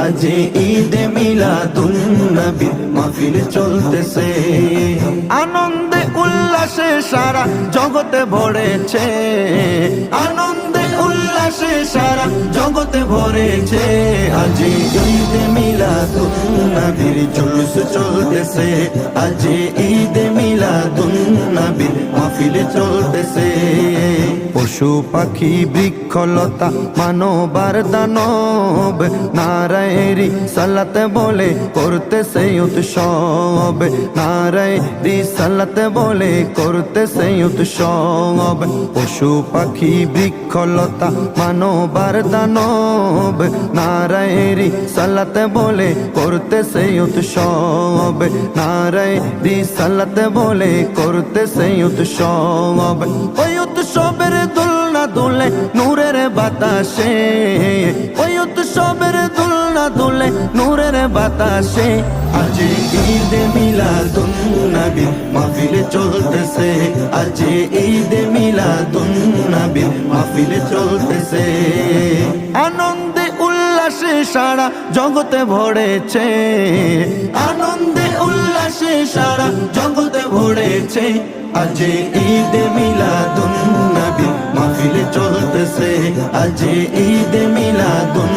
আজ ঈদে মিলাদুন নবী মাহফিল চলতেছে। আনন্দে উল্লাসে সারা জগতে ভরেছে, আনন্দে উল্লাসে সারা জগতে ভরেছে। আজ ঈদে মিলাদুন নবীর জুলুস চলতেছে, আজ ঈদে মিলাদুন নবীর মাহফিল চলতেছে। পশু পাখি বৃক্ষলতা মানবার দানব নারায়েরি সালাতে বলে করতেছে উৎসব, নারায়েরি সালাতে বলে করতেছে উৎসব। পশু পাখি বৃক্ষলতা মানবার দানব নারায়েরি সালাতে বলে করতেছে উৎসব, নারায়েরি সালাতে বলে করতেছে উৎসব। ওই উৎসবের দোলনা দুলে নূরের বাতাসে, ওই উৎসবের দোলনা দুলে নূরের বাতাসে। আজ ঈদে মিলাদুন নবী মাহফিল চলতেছে, আজ ঈদে মিলাদুন নবী মাহফিল চলতেছে। আনন্দে উল্লাসে সারা জগতে ভরেছে, আনন্দে উল্লাসে সারা জগতে ভরেছে। আজ ঈদে মিলাদুন নবী মাহফিল চলতেছে, আজ ঈদে মিলাদুন